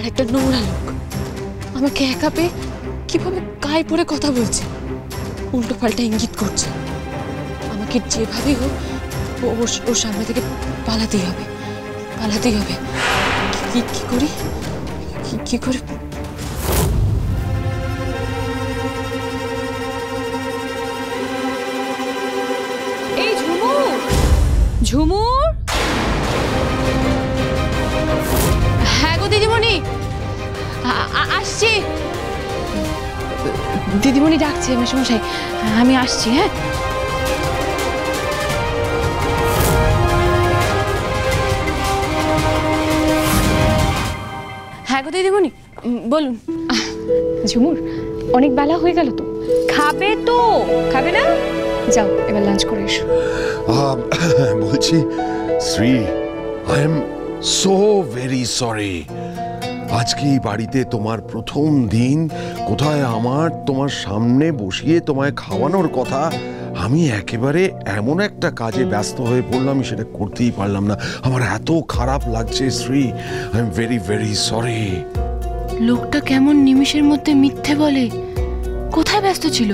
একটা নোংরা লোক আমাকে একা পেয়ে কিভাবে গায়ে পড়ে কথা বলছে, উল্টো পাল্টা ইঙ্গিত করছে। আমাকে যেভাবেই হোক ওর সামনে থেকে পালাতেই হবে, পালাতেই হবে। কি করি, কি করে? এই ঝুমুর, হ্যাঁ গো দিদিমণি, আসছি। দিদিমণি ডাকছে মেসোমশাই, আমি আসছি। হ্যাঁ হ্যাঁ গো দিদিমণি, বলুন। ঝুমুর, অনেক বেলা হয়ে গেল তো, খাবে তো? খাবে না? যাও এবার লাঞ্চ করে এসো। বলছি Shri, I am so very sorry. আজকে এই বাড়িতে তোমার প্রথম দিন, কোথায় আমার তোমার সামনে বসিয়ে তোমায় খাওয়ানোর কথা, আমি একেবারে এমন একটা কাজে ব্যস্ত হয়ে পড়লাম, আমি সেটা করতেই পারলাম না। আমার এত খারাপ লাগছে Shri, I am very very sorry. লোকটা কেমন নিমিষের মধ্যে মিথ্যে বলে। কোথায় ব্যস্ত ছিল?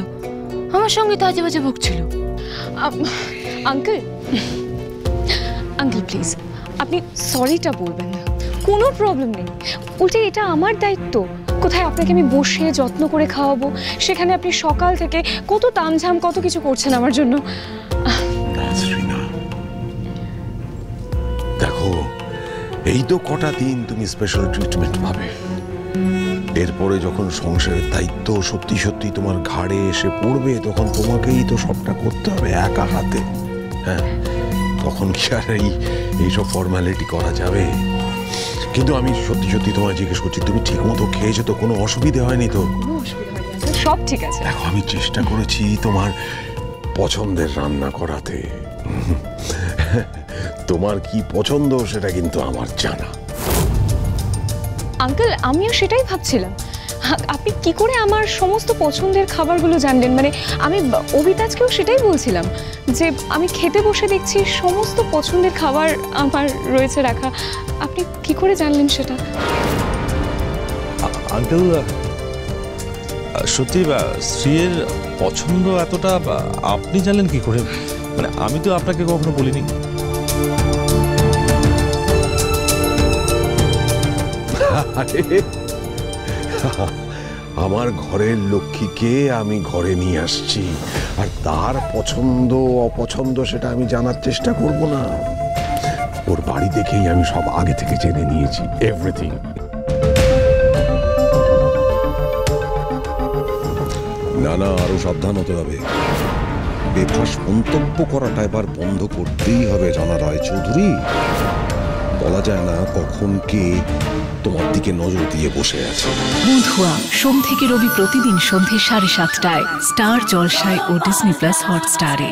আমার সঙ্গে তো আজে বাজে বকছিল। আঙ্কেল প্লিজ আপনি সরিটা বলবেন না, কোনো প্রবলেম নেই। উল্টে এটা আমার দায়িত্ব। কোথায় আপনাকে আমি বসে যত্ন করে খাওয়াবো, সেখানে আপনি সকাল থেকে কত তামঝাম কত কিছু করছেন আমার জন্য। দেখো, এই তো কটা দিন তুমি স্পেশাল ট্রিটমেন্ট পাবে, এরপরে যখন সংসারের দায়িত্ব সত্যি সত্যি তোমার ঘাড়ে এসে পড়বে, তখন তোমাকেই তো সবটা করতে হবে একা হাতে। হ্যাঁ, তখন কি আর এইসব ফর্মালিটি করা যাবে? কিন্তু আমি সত্যি সত্যি তোমায় জিজ্ঞেস করছি, তুমি ঠিক মতো খেয়েছো তো? কোনো অসুবিধে হয়নি তো? কোনো অসুবিধা হয়নি, সব ঠিক আছে। দেখো, আমি চেষ্টা করেছি তোমার পছন্দের রান্না করাতে। তোমার কি পছন্দ সেটা কিন্তু আমার জানা। আঙ্কেল, আমিও সেটাই ভাবছিলাম, আপনি কি করে আমার সমস্ত পছন্দের খাবারগুলো জানলেন? মানে আমি অবিতাজকেও সেটাই বলছিলাম যে আমি খেতে বসে দেখছি সমস্ত পছন্দের খাবার আমার রয়েছে রাখা। আপনি কি করে জানলেন সেটা? আঙ্কেল, সত্যি স্ত্রীর পছন্দ এতটা আপনি জানলেন কি করে? মানে আমি তো আপনাকে কখনো বলিনি। আমার ঘরের লক্ষ্মীকে আমি ঘরে নিয়ে আসছি, আর তার পছন্দ অপছন্দ সেটা আমি জানার চেষ্টা করব না? ওর বাড়ি দেখেই আমি সব আগে থেকে জেনে নিয়েছি, এভরিথিং। না না, আরো সাবধান হতে হবে। বেফাস মন্তব্য করাটা এবার বন্ধ করতেই হবে রানা রায়চৌধুরী। বলা যায় না কখন কে তোমার দিকে নজর দিয়ে বসে আছে। বুধুয়া সোম থেকে রবি প্রতিদিন সন্ধ্যে 7:30টায় স্টার জলসায় ও ডিজনি প্লাস হটস্টারে।